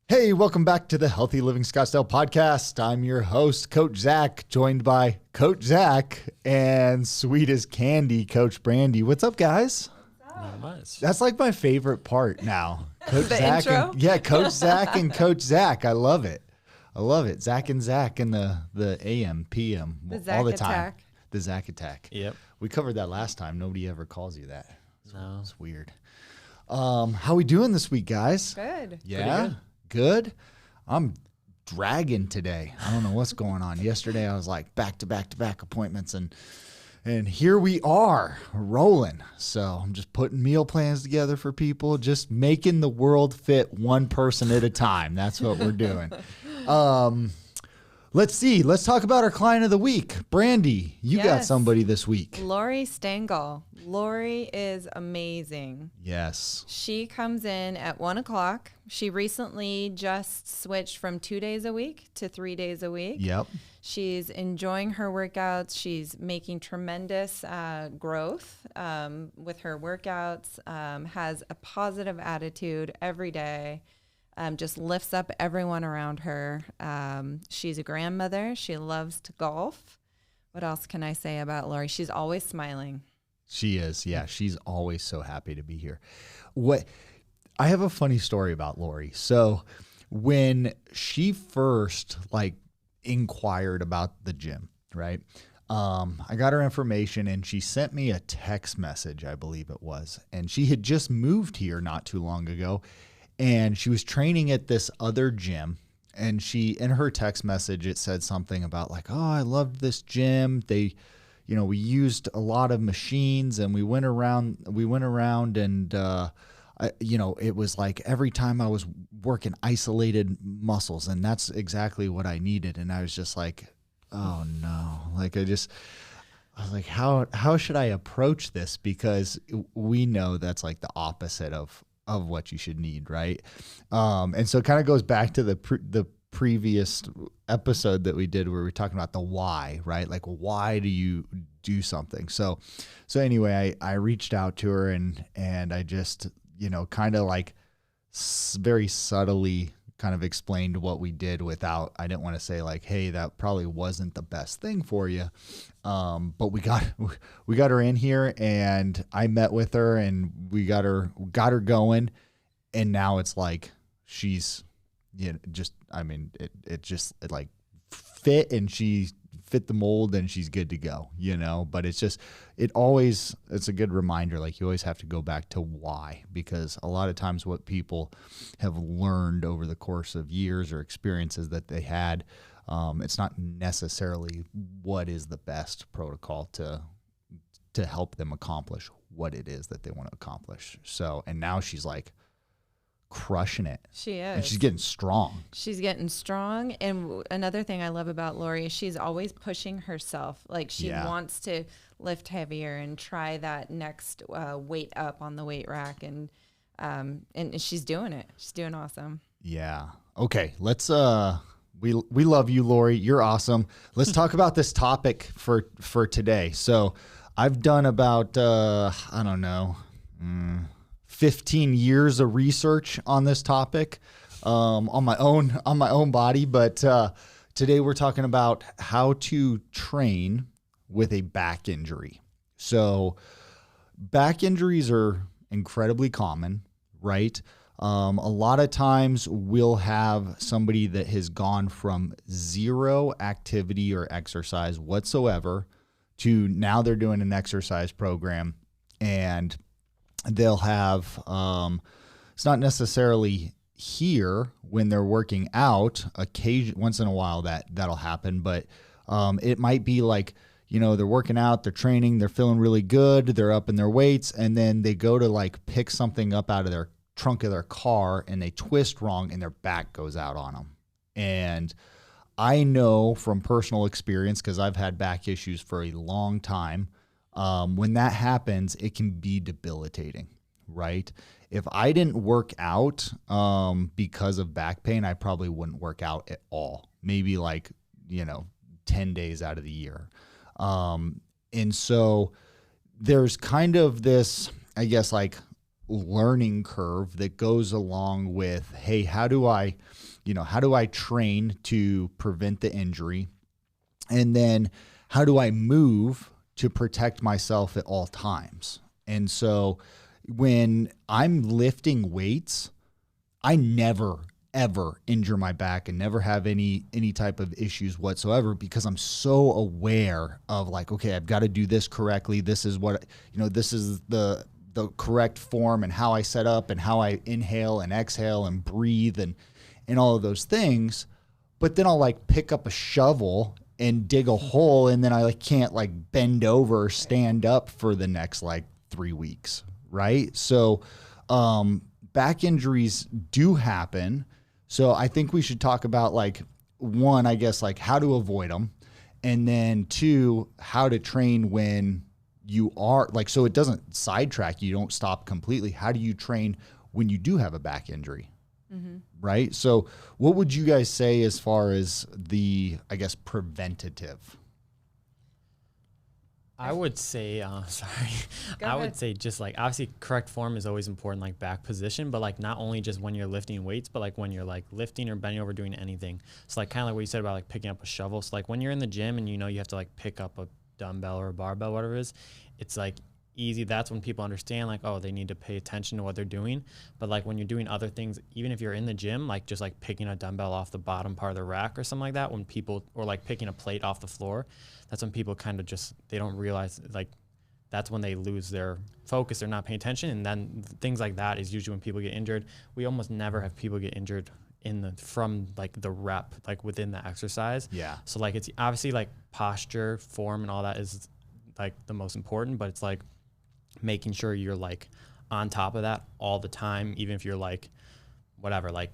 Hey, welcome back to the Healthy Living Scottsdale podcast. I'm your host, Coach Zach, joined by Coach Zach and sweet as candy, Coach Brandy. What's up, guys? Not much. That's like my favorite part now. Coach The Zach intro? Coach Zach and Coach Zach. I love it. Zach and Zach in the AM, PM, all the time. Attack. The Zach Attack. Yep. We covered that last time. Nobody ever calls you that. No. It's weird. How we doing this week, guys? Good. Yeah, good. I'm dragging today. I don't know what's going on. Yesterday I was like back to back appointments, and here we are rolling. So I'm just putting meal plans together for people, just making the world fit one person at a time. That's what we're doing. Let's see. Let's talk about our client of the week. Brandy, you got Yes. somebody this week. Lori Stengel. Lori is amazing. Yes. She comes in at 1 o'clock. She recently just switched from 2 days a week to 3 days a week. Yep. She's enjoying her workouts. She's making tremendous growth with her workouts, has a positive attitude every day. Just lifts up everyone around her. She's a grandmother. She loves to golf. What else can I say about Lori? She's always smiling. She is. Yeah, she's always so happy to be here. I have a funny story about Lori. So when she first inquired about the gym, right? I got her information and she sent me a text message, I believe it was. And she had just moved here not too long ago. And she was training at this other gym. And in her text message, it said something about oh, I loved this gym. We used a lot of machines and we went around and, it was like every time I was working isolated muscles, and that's exactly what I needed. And I was just like, oh no, I was like, how should I approach this? Because we know that's like the opposite of what you should need. Right. And so it kind of goes back to the previous episode that we did where we were talking about the why, right? Like, why do you do something? So anyway, I reached out to her and I just, kind of very subtly kind of explained what we did I didn't want to say hey, that probably wasn't the best thing for you. But we got her in here and I met with her and we got her going. And now it's like, she's, it just fit, and she fit the mold and she's good to go, but it's a good reminder. You always have to go back to why, because a lot of times what people have learned over the course of years or experiences that they had, it's not necessarily what is the best protocol to help them accomplish what it is that they want to accomplish. So, and now she's crushing it. She is. And she's getting strong. She's getting strong. And another thing I love about Lori is she's always pushing herself. She wants to lift heavier and try that next weight up on the weight rack. And she's doing it. She's doing awesome. Yeah. Okay. Let's, we love you, Lori. You're awesome. Let's talk about this topic for today. So I've done about, 15 years of research on this topic, on my own body. But today we're talking about how to train with a back injury. So back injuries are incredibly common, right? A lot of times we'll have somebody that has gone from zero activity or exercise whatsoever to now they're doing an exercise program, and they'll have, it's not necessarily here when they're working out. Once in a while that'll happen, but it might be they're working out, they're training, they're feeling really good, they're up in their weights, and then they go to pick something up out of their trunk of their car and they twist wrong and their back goes out on them. And I know from personal experience, because I've had back issues for a long time, when that happens, it can be debilitating, right? If I didn't work out because of back pain, I probably wouldn't work out at all. Maybe 10 days out of the year. And so there's kind of this, I guess, learning curve that goes along with, hey, how do I train to prevent the injury? And then how do I move to protect myself at all times? And so when I'm lifting weights, I never ever injure my back and never have any type of issues whatsoever, because I'm so aware of like, okay, I've got to do this correctly. This is what, this is the correct form and how I set up and how I inhale and exhale and breathe and all of those things. But then I'll like pick up a shovel and dig a hole, and then I like can't like bend over or stand up for the next like 3 weeks. Right. So, back injuries do happen. So I think we should talk about like, one, I guess, like how to avoid them. And then two, how to train when you are like, so it doesn't sidetrack you, don't stop completely. How do you train when you do have a back injury? Mm-hmm. Right. So what would you guys say as far as the, I guess, preventative? I would say, would say just like, obviously correct form is always important, like back position, but like not only just when you're lifting weights, but like when you're like lifting or bending over doing anything. So like kind of like what you said about like picking up a shovel. So like when you're in the gym and you have to like pick up a dumbbell or a barbell, whatever it is, it's like easy. That's when people understand like, oh, they need to pay attention to what they're doing. But like when you're doing other things, even if you're in the gym, like just like picking a dumbbell off the bottom part of the rack or something like that, or like picking a plate off the floor, that's when people kind of just, they don't realize, like, that's when they lose their focus. They're not paying attention. And then things like that is usually when people get injured. We almost never have people get injured from like the rep, like within the exercise. Yeah. So like, it's obviously like posture, form, and all that is like the most important, but it's like making sure you're like on top of that all the time, even if you're like, whatever, like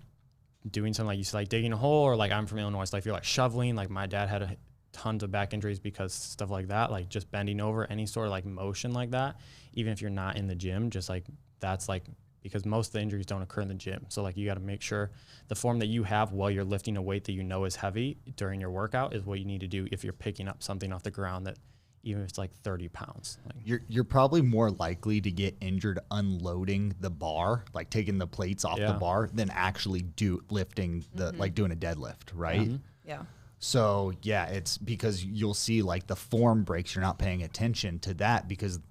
doing something like you said, like digging a hole, or like I'm from Illinois, so like if you're like shoveling, like my dad had tons of back injuries because stuff like that, like just bending over, any sort of like motion like that, even if you're not in the gym, just like that's like, because most of the injuries don't occur in the gym. So like you got to make sure the form that you have while you're lifting a weight that you know is heavy during your workout is what you need to do if you're picking up something off the ground that, even if it's like 30 pounds. Like, you're probably more likely to get injured unloading the bar, like taking the plates off the bar, than actually lifting like doing a deadlift, right? Yeah. So yeah, it's because you'll see like the form breaks. You're not paying attention to that because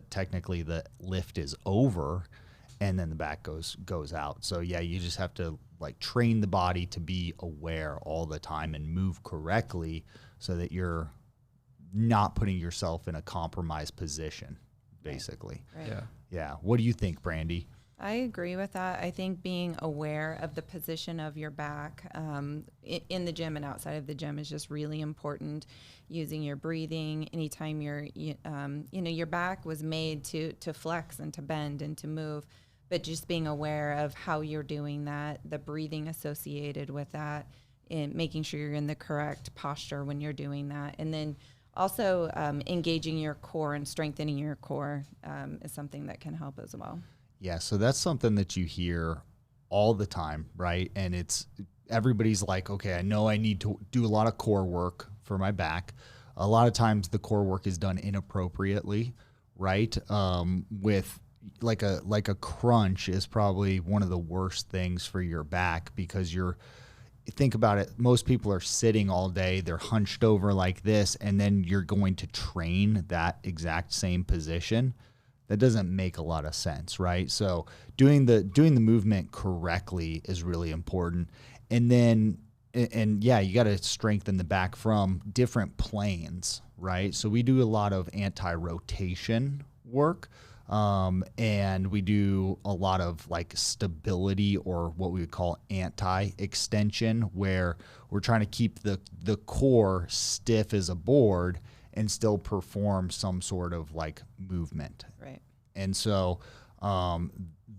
technically the lift is over, and then the back goes out. So yeah, you just have to like train the body to be aware all the time and move correctly so that you're not putting yourself in a compromised position, basically. Right. Yeah. What do you think, Brandy? I agree with that. I think being aware of the position of your back in the gym and outside of the gym is just really important. Using your breathing anytime your back was made to flex and to bend and to move, but just being aware of how you're doing that, the breathing associated with that, and making sure you're in the correct posture when you're doing that. And then also engaging your core and strengthening your core is something that can help as well. Yeah, so that's something that you hear all the time, right? And everybody's like, okay, I know I need to do a lot of core work for my back. A lot of times the core work is done inappropriately, right? With like a crunch is probably one of the worst things for your back, because think about it, most people are sitting all day, they're hunched over like this, and then you're going to train that exact same position. That doesn't make a lot of sense, right? So doing the movement correctly is really important. And then, yeah, you got to strengthen the back from different planes, right? So we do a lot of anti-rotation work, and we do a lot of like stability, or what we would call anti-extension, where we're trying to keep the core stiff as a board and still perform some sort of like movement. Right. And so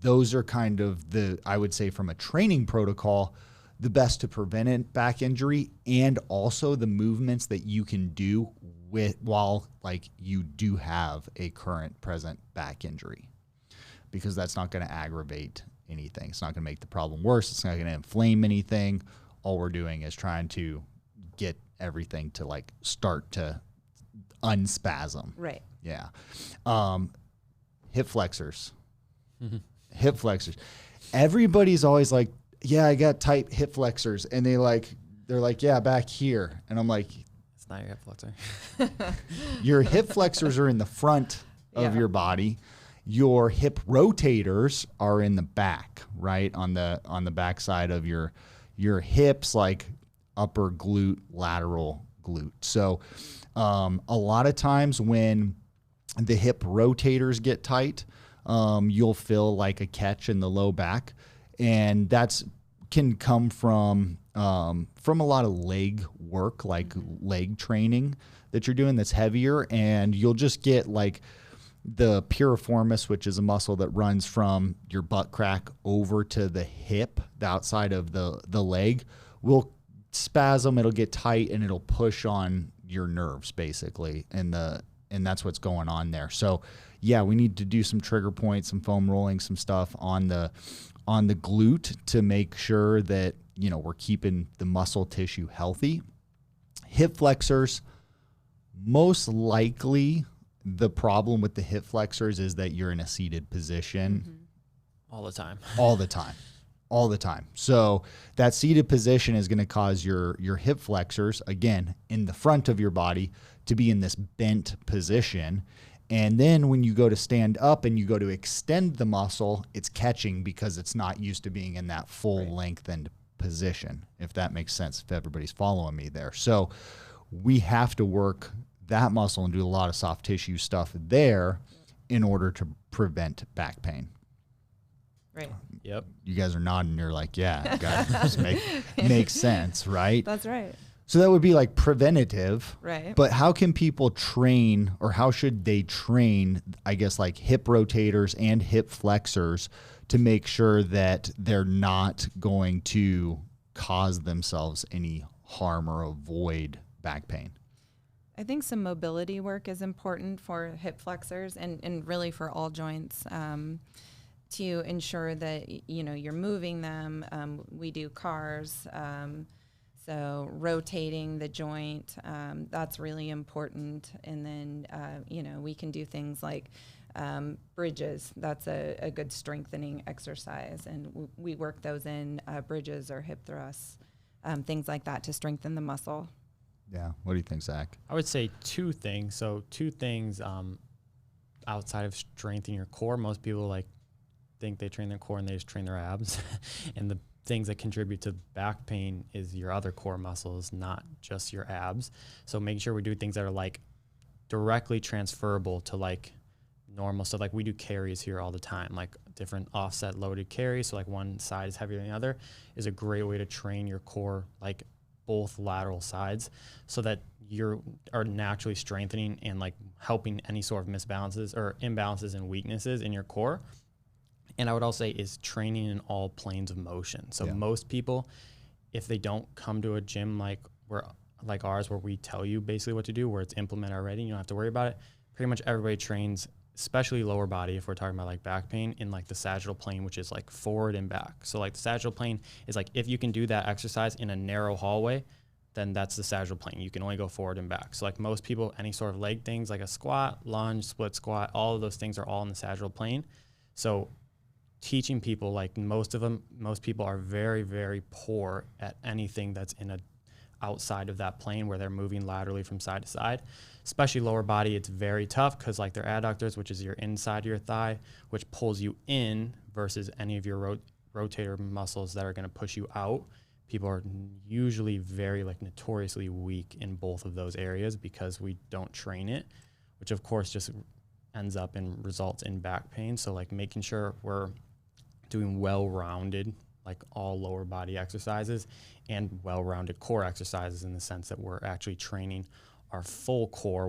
those are kind of I would say from a training protocol, the best to prevent back injury, and also the movements that you can do while like you do have a present back injury, because that's not going to aggravate anything. It's not going to make the problem worse. It's not going to inflame anything. All we're doing is trying to get everything to like start to unspasm. Right. Yeah. Hip flexors. hip flexors. Everybody's always like, yeah, I got tight hip flexors. And they're like, yeah, back here. And I'm like, it's not your hip flexor. your hip flexors are in the front of your body. Your hip rotators are in the back, right? On the back side of your hips, like upper glute, lateral glute. So a lot of times when the hip rotators get tight, you'll feel like a catch in the low back, and that's can come from a lot of leg work, like leg training that you're doing that's heavier, and you'll just get like the piriformis, which is a muscle that runs from your butt crack over to the hip, the outside of the leg, will spasm, it'll get tight, and it'll push on your nerves basically, and that's what's going on there. So yeah, we need to do some trigger points, some foam rolling, some stuff on the glute to make sure that, you know, we're keeping the muscle tissue healthy. Hip flexors, most likely the problem with the hip flexors is that you're in a seated position all the time. All the time. So that seated position is going to cause your hip flexors, again, in the front of your body, to be in this bent position. And then when you go to stand up and you go to extend the muscle, it's catching because it's not used to being in that full lengthened position, if that makes sense, if everybody's following me there. So we have to work that muscle and do a lot of soft tissue stuff there in order to prevent back pain. Right. Yep. You guys are nodding. You're like, yeah, guys, makes sense, right? That's right. So that would be like preventative. Right. But how can people train, or how should they train, I guess, like hip rotators and hip flexors to make sure that they're not going to cause themselves any harm or avoid back pain? I think some mobility work is important for hip flexors and really for all joints, to ensure that, you know, you're moving them. We do cars, so rotating the joint, that's really important. And then, you know, we can do things like bridges. That's a good strengthening exercise. And we work those in bridges or hip thrusts, things like that to strengthen the muscle. Yeah. What do you think, Zach? I would say two things. So two things outside of strengthening your core. Most people like think they train their core and they just train their abs. And the things that contribute to back pain is your other core muscles, not just your abs. So making sure we do things that are like directly transferable to like normal stuff. Like we do carries here all the time, like different offset loaded carries. So like one side is heavier than the other is a great way to train your core, like both lateral sides, so that you are naturally strengthening and like helping any sort of misbalances or imbalances and weaknesses in your core. And I would also say is training in all planes of motion. So most people, if they don't come to a gym like ours, where we tell you basically what to do, where it's implemented already, you don't have to worry about it. Pretty much everybody trains, especially lower body, if we're talking about like back pain, in like the sagittal plane, which is like forward and back. So like the sagittal plane is like, if you can do that exercise in a narrow hallway, then that's the sagittal plane. You can only go forward and back. So like most people, any sort of leg things like a squat, lunge, split squat, all of those things are all in the sagittal plane. So teaching people, like most people are very, very poor at anything that's in a outside of that plane where they're moving laterally from side to side. Especially lower body, it's very tough because like their adductors, which is your inside of your thigh, which pulls you in, versus any of your rotator muscles that are going to push you out. People are usually very like notoriously weak in both of those areas because we don't train it, which of course just ends up and results in back pain. So like making sure we're doing well-rounded, like all lower body exercises and well-rounded core exercises, in the sense that we're actually training our full core,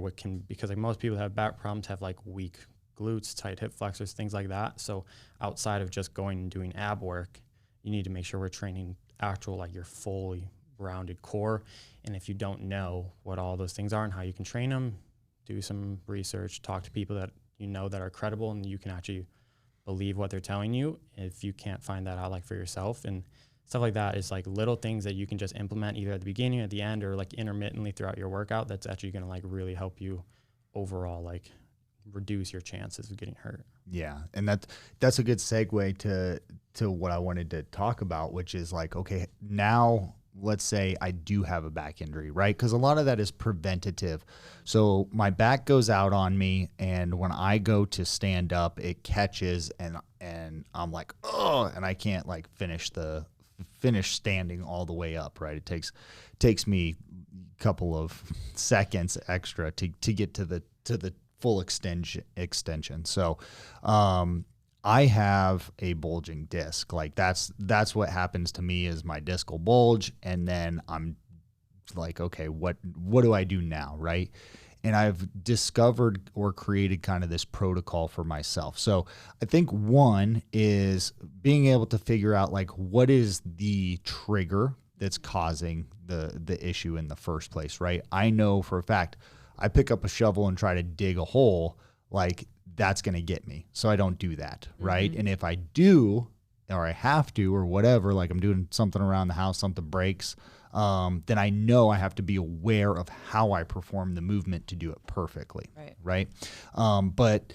because like most people that have back problems have like weak glutes, tight hip flexors, things like that. So outside of just going and doing ab work, you need to make sure we're training actual, like your fully rounded core. And if you don't know what all those things are and how you can train them, do some research, talk to people that you know that are credible and you can actually believe what they're telling you. If you can't find that out like for yourself, and stuff like that is like little things that you can just implement either at the beginning or at the end, or like intermittently throughout your workout, that's actually going to like really help you overall like reduce your chances of getting hurt. Yeah. And that's a good segue to what I wanted to talk about, which is like, okay, now let's say I do have a back injury, right? Because a lot of that is preventative. So my back goes out on me, and when I go to stand up, it catches, and I'm like, oh, and I can't like finish standing all the way up, right? It takes me a couple of seconds extra to get to the full extension. So I have a bulging disc. Like that's what happens to me is my disc will bulge, and then I'm like, okay, what do I do now, right? And I've discovered or created kind of this protocol for myself. So I think one is being able to figure out like what is the trigger that's causing the issue in the first place, right? I know for a fact I pick up a shovel and try to dig a hole, like that's going to get me. So I don't do that, right? And if I do, or I have to, or whatever, like I'm doing something around the house, something breaks, then I know I have to be aware of how I perform the movement to do it perfectly, right? But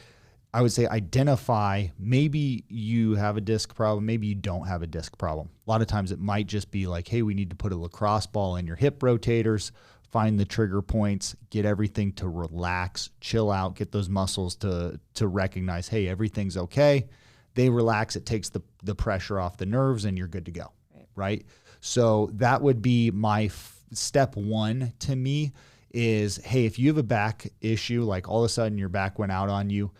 I would say identify, maybe you have a disc problem, maybe you don't have a disc problem. A lot of times it might just be like, hey, we need to put a lacrosse ball in your hip rotators, find the trigger points, get everything to relax, chill out, get those muscles to recognize, hey, everything's okay. They relax, it takes the pressure off the nerves, and you're good to go, right? So that would be my step one to me is, hey, if you have a back issue, like all of a sudden your back went out on you,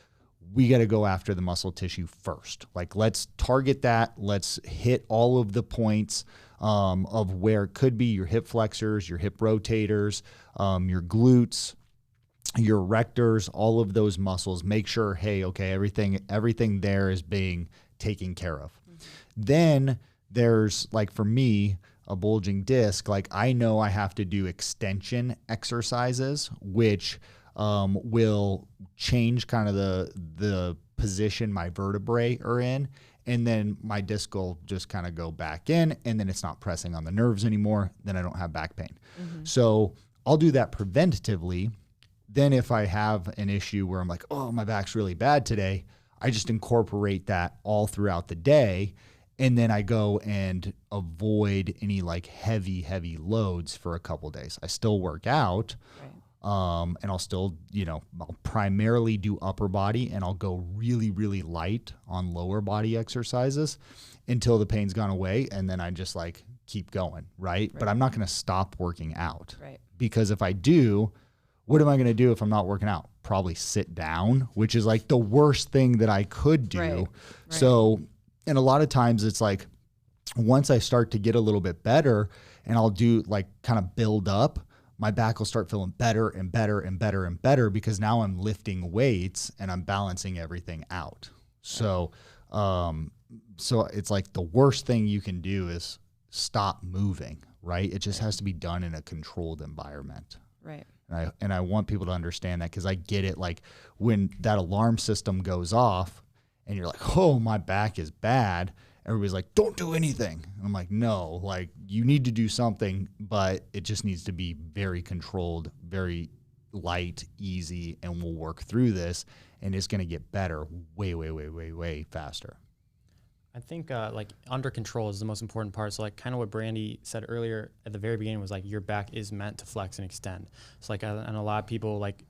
we got to go after the muscle tissue first. Like let's target that. Let's hit all of the points of where it could be your hip flexors, your hip rotators, your glutes, your rectors, all of those muscles. Make sure, hey, okay, everything there is being taken care of. Then there's, like for me, a bulging disc. Like I know I have to do extension exercises, which will change kind of the position my vertebrae are in. And then my disc will just kind of go back in, and then it's not pressing on the nerves anymore. Then I don't have back pain. So I'll do that preventatively. Then if I have an issue where I'm like, oh, my back's really bad today, I just incorporate that all throughout the day. And then I go and avoid any like heavy loads for a couple days. I still work out. And I'll still, I'll primarily do upper body, and I'll go really, really light on lower body exercises until the pain's gone away. And then I just like keep going. Right. But I'm not going to stop working out, because if I do, what am I going to do if I'm not working out? Probably sit down, which is like the worst thing that I could do. So, and a lot of times it's like, once I start to get a little bit better and I'll do like kind of build up, my back will start feeling better and better and better and better, because now I'm lifting weights and I'm balancing everything out. So, so it's like the worst thing you can do is stop moving, right? It just has to be done in a controlled environment. Right. And I want people to understand that, because I get it. Like when that alarm system goes off and you're like, oh, my back is bad, everybody's like, don't do anything. I'm like, no, like you need to do something, but it just needs to be very controlled, very light, easy, and we'll work through this, and it's going to get better way faster. I think like under control is the most important part. So like kind of what Brandy said earlier at the very beginning was like your back is meant to flex and extend. So like and a lot of people like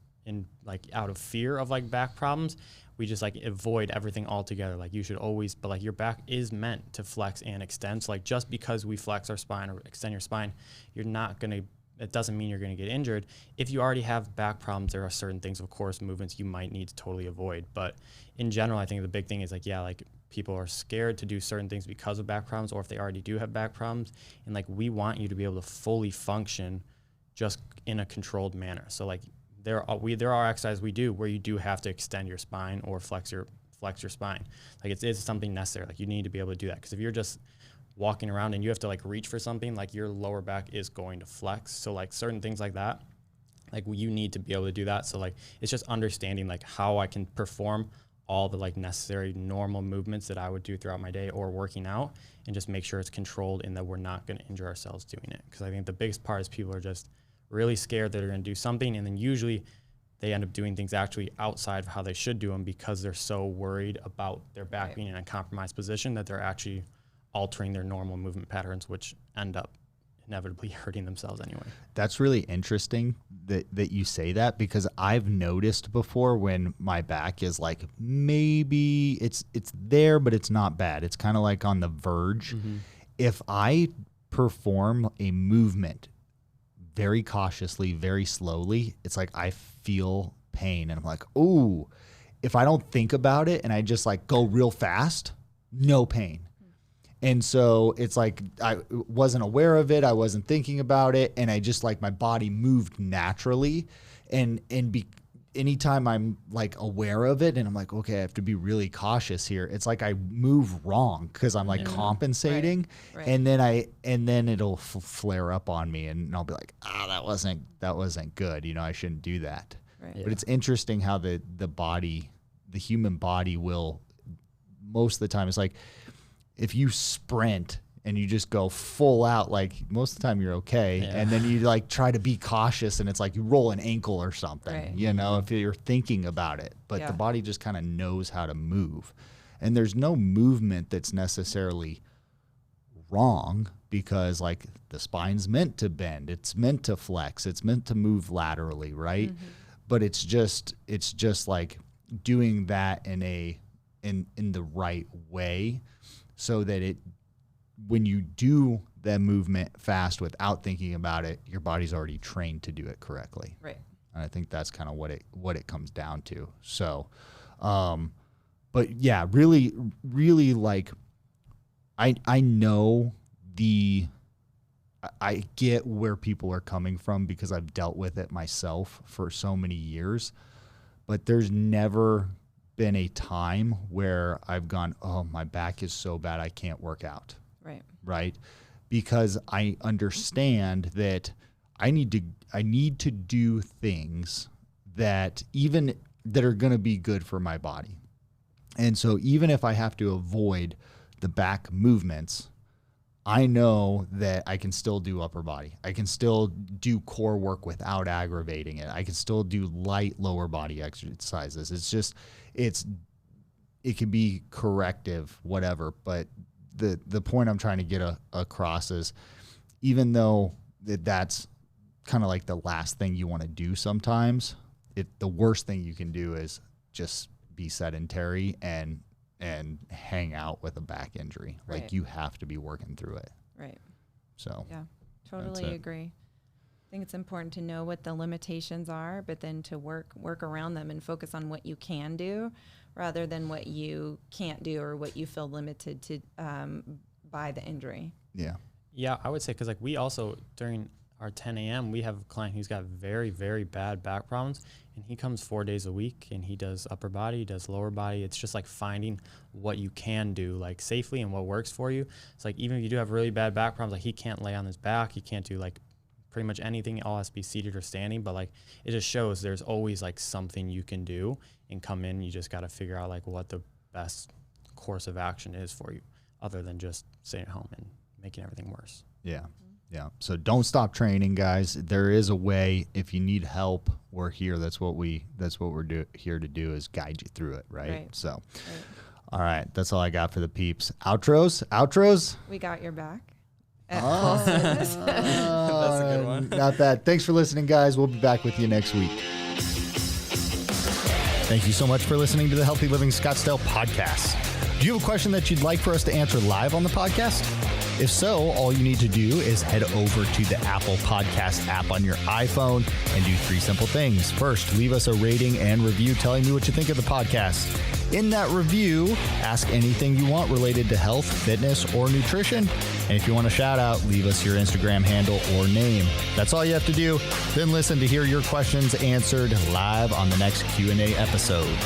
out of fear of like back problems, we just like avoid everything altogether. Like you should always, but like your back is meant to flex and extend. So like just because we flex our spine or extend your spine, it doesn't mean you're going to get injured. If you already have back problems, there are certain things, of course, movements you might need to totally avoid. But in general, I think the big thing is like, like people are scared to do certain things because of back problems, or if they already do have back problems. And like, we want you to be able to fully function just in a controlled manner. So like there are exercises we do where you do have to extend your spine or flex your spine. Like it's something necessary. Like you need to be able to do that, because if you're just walking around and you have to like reach for something, like your lower back is going to flex. So like certain things like that, like you need to be able to do that. So like it's just understanding like how I can perform all the like necessary normal movements that I would do throughout my day or working out, and just make sure it's controlled and that we're not going to injure ourselves doing it. Because I think the biggest part is people are just really scared that they're going to do something, and then usually they end up doing things actually outside of how they should do them because they're so worried about their back being in a compromised position that they're actually altering their normal movement patterns, which end up inevitably hurting themselves anyway. That's really interesting that you say that, because I've noticed before when my back is like, maybe it's there, but it's not bad. It's kind of like on the verge. Mm-hmm. If I perform a movement very cautiously, very slowly, it's like I feel pain and I'm like, ooh, if I don't think about it and I just like go real fast, no pain. And so it's like I wasn't aware of it. I wasn't thinking about it. And I just like my body moved naturally. Anytime I'm like aware of it and I'm like, okay, I have to be really cautious here. It's like I move wrong because I'm like compensating. Right. And then it'll flare up on me and I'll be like, that wasn't good. I shouldn't do that. Right. But it's interesting how the human body will, most of the time, it's like, if you sprint and you just go full out, like most of the time you're okay. Yeah. And then you like try to be cautious and it's like you roll an ankle or something, if you're thinking about it, but the body just kind of knows how to move. And there's no movement that's necessarily wrong, because like the spine's meant to bend, it's meant to flex, it's meant to move laterally, right? Mm-hmm. But it's just like doing that in the right way, so that when you do that movement fast without thinking about it, your body's already trained to do it correctly. Right. And I think that's kind of what it comes down to. So, but yeah, really, really like, I know I get where people are coming from because I've dealt with it myself for so many years, but there's never been a time where I've gone, oh, my back is so bad I can't work out. Right? Because I understand that I need to do things that are going to be good for my body. And so even if I have to avoid the back movements, I know that I can still do upper body. I can still do core work without aggravating it. I can still do light lower body exercises. It can be corrective, whatever. But the point I'm trying to get across is, even though that's kind of like the last thing you want to do sometimes, the worst thing you can do is just be sedentary and hang out with a back injury. Right. Like, you have to be working through it. Right. So yeah, totally agree. I think it's important to know what the limitations are, but then to work around them and focus on what you can do rather than what you can't do or what you feel limited to by the injury. Yeah. Yeah, I would say, because like we also, during our 10 a.m., we have a client who's got very, very bad back problems, and he comes 4 days a week and he does upper body, he does lower body. It's just like finding what you can do like safely and what works for you. It's like, even if you do have really bad back problems, like he can't lay on his back, he can't do like pretty much anything, it all has to be seated or standing, but like it just shows there's always like something you can do and come in. You just got to figure out like what the best course of action is for you, other than just sitting at home and making everything worse. Yeah. Yeah. So don't stop training, guys. There is a way. If you need help, we're here. That's what we're here to do, is guide you through it. Right. So, all right. That's all I got for the peeps. Outros. We got your back. That's a good one. Not bad. Thanks for listening, guys. We'll be back with you next week. Thank you so much for listening to the Healthy Living Scottsdale podcast. Do you have a question that you'd like for us to answer live on the podcast? If so, all you need to do is head over to the Apple Podcast app on your iPhone and do 3 simple things. First, leave us a rating and review telling me what you think of the podcast. In that review, ask anything you want related to health, fitness, or nutrition. And if you want a shout out, leave us your Instagram handle or name. That's all you have to do. Then listen to hear your questions answered live on the next Q&A episode.